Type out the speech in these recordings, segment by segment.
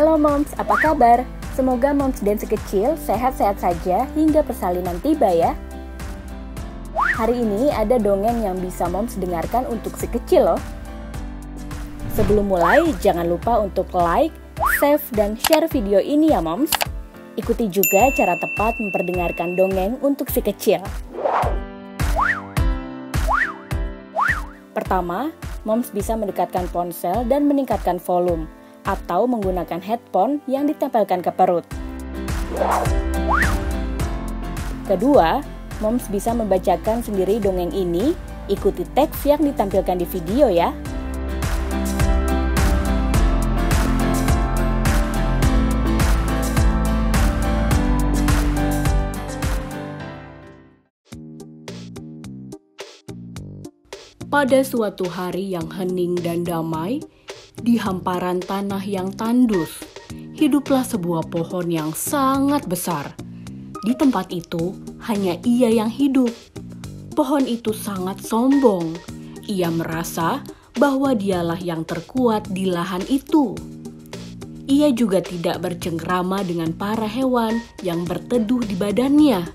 Halo Moms, apa kabar? Semoga Moms dan si kecil sehat-sehat saja hingga persalinan tiba ya. Hari ini ada dongeng yang bisa Moms dengarkan untuk si kecil loh. Sebelum mulai, jangan lupa untuk like, save, dan share video ini ya Moms. Ikuti juga cara tepat memperdengarkan dongeng untuk si kecil. Pertama, Moms bisa mendekatkan ponsel dan meningkatkan volume, atau menggunakan headphone yang ditempelkan ke perut. Kedua, Moms bisa membacakan sendiri dongeng ini, ikuti teks yang ditampilkan di video ya. Pada suatu hari yang hening dan damai, di hamparan tanah yang tandus, hiduplah sebuah pohon yang sangat besar. Di tempat itu, hanya ia yang hidup. Pohon itu sangat sombong. Ia merasa bahwa dialah yang terkuat di lahan itu. Ia juga tidak bercengkrama dengan para hewan yang berteduh di badannya.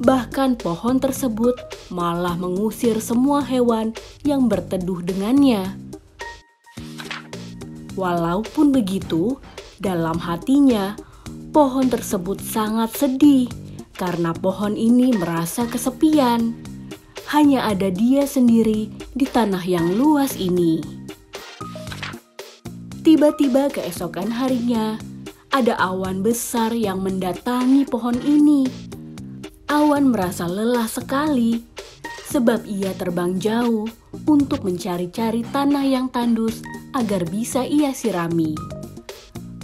Bahkan pohon tersebut malah mengusir semua hewan yang berteduh dengannya. Walaupun begitu, dalam hatinya, pohon tersebut sangat sedih karena pohon ini merasa kesepian. Hanya ada dia sendiri di tanah yang luas ini. Tiba-tiba keesokan harinya, ada awan besar yang mendatangi pohon ini. Awan merasa lelah sekali sebab ia terbang jauh untuk mencari-cari tanah yang tandus agar bisa ia sirami.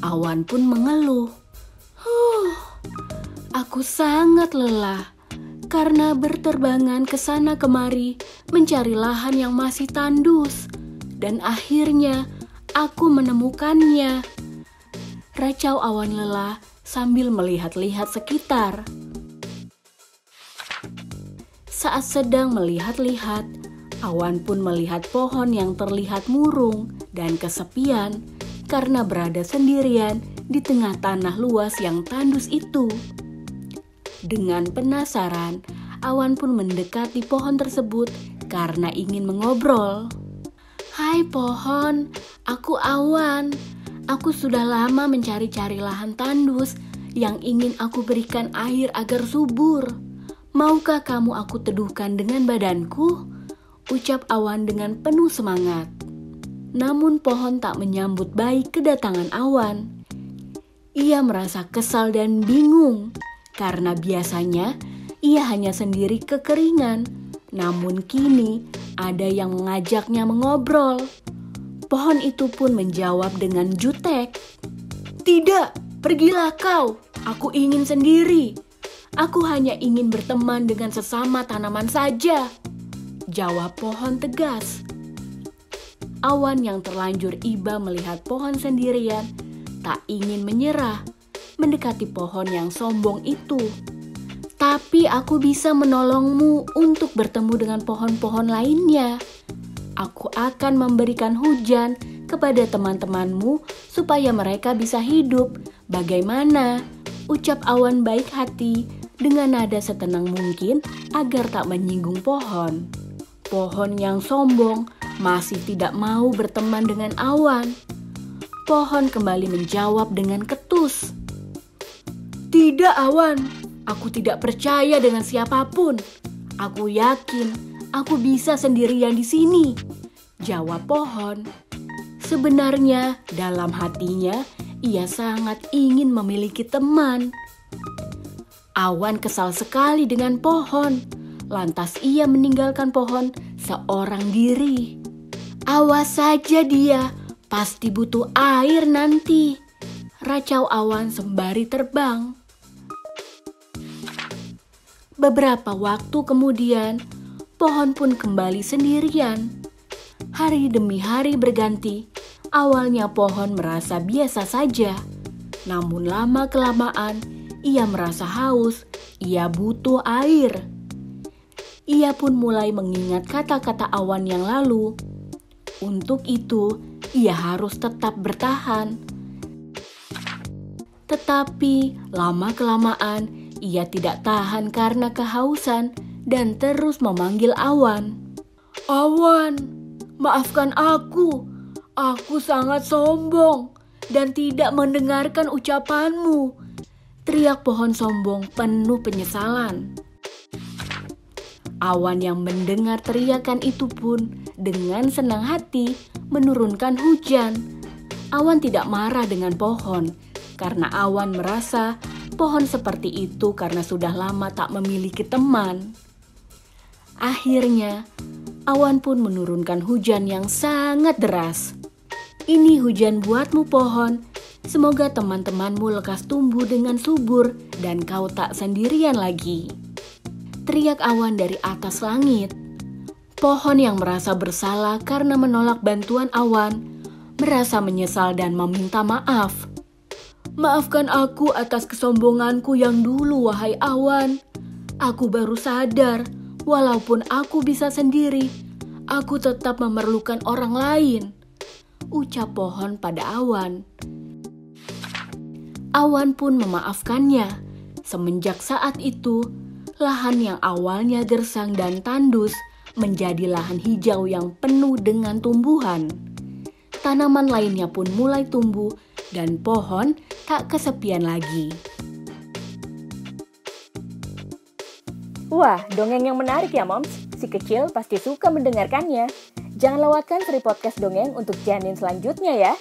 Awan pun mengeluh, aku sangat lelah karena berterbangan ke sana kemari mencari lahan yang masih tandus, dan akhirnya aku menemukannya. Racau awan lelah sambil melihat-lihat sekitar. Saat sedang melihat-lihat, awan pun melihat pohon yang terlihat murung dan kesepian karena berada sendirian di tengah tanah luas yang tandus itu. Dengan penasaran, awan pun mendekati pohon tersebut karena ingin mengobrol. "Hai pohon, aku Awan. Aku sudah lama mencari-cari lahan tandus yang ingin aku berikan air agar subur. Maukah kamu aku teduhkan dengan badanku?" ucap Awan dengan penuh semangat. Namun pohon tak menyambut baik kedatangan Awan. Ia merasa kesal dan bingung karena biasanya ia hanya sendiri kekeringan. Namun kini ada yang mengajaknya mengobrol. Pohon itu pun menjawab dengan jutek, "Tidak, pergilah kau. Aku ingin sendiri. Aku hanya ingin berteman dengan sesama tanaman saja," jawab pohon tegas. Awan yang terlanjur iba melihat pohon sendirian tak ingin menyerah mendekati pohon yang sombong itu. "Tapi aku bisa menolongmu untuk bertemu dengan pohon-pohon lainnya. Aku akan memberikan hujan kepada teman-temanmu supaya mereka bisa hidup. Bagaimana?" ucap Awan baik hati dengan nada setenang mungkin agar tak menyinggung pohon. Pohon yang sombong masih tidak mau berteman dengan Awan. Pohon kembali menjawab dengan ketus, "Tidak Awan, aku tidak percaya dengan siapapun. Aku yakin aku bisa sendirian di sini," jawab pohon. Sebenarnya dalam hatinya ia sangat ingin memiliki teman. Awan kesal sekali dengan pohon. Lantas ia meninggalkan pohon seorang diri. "Awas saja dia, pasti butuh air nanti," racau Awan sembari terbang. Beberapa waktu kemudian, pohon pun kembali sendirian. Hari demi hari berganti. Awalnya pohon merasa biasa saja. Namun lama-kelamaan, ia merasa haus, ia butuh air. Ia pun mulai mengingat kata-kata Awan yang lalu. Untuk itu, ia harus tetap bertahan. Tetapi lama-kelamaan ia tidak tahan karena kehausan dan terus memanggil Awan. "Awan, maafkan aku. Aku sangat sombong dan tidak mendengarkan ucapanmu," teriak pohon sombong penuh penyesalan. Awan yang mendengar teriakan itu pun dengan senang hati menurunkan hujan. Awan tidak marah dengan pohon karena Awan merasa pohon seperti itu karena sudah lama tak memiliki teman. Akhirnya, Awan pun menurunkan hujan yang sangat deras. "Ini hujan buatmu pohon. Semoga teman-temanmu lekas tumbuh dengan subur dan kau tak sendirian lagi," teriak Awan dari atas langit. Pohon yang merasa bersalah karena menolak bantuan Awan merasa menyesal dan meminta maaf. "Maafkan aku atas kesombonganku yang dulu, wahai Awan. Aku baru sadar, walaupun aku bisa sendiri, aku tetap memerlukan orang lain," ucap pohon pada Awan. Awan pun memaafkannya. Semenjak saat itu, lahan yang awalnya gersang dan tandus menjadi lahan hijau yang penuh dengan tumbuhan. Tanaman lainnya pun mulai tumbuh dan pohon tak kesepian lagi. Wah, dongeng yang menarik ya, Moms. Si kecil pasti suka mendengarkannya. Jangan lewatkan seri podcast dongeng untuk janin selanjutnya ya.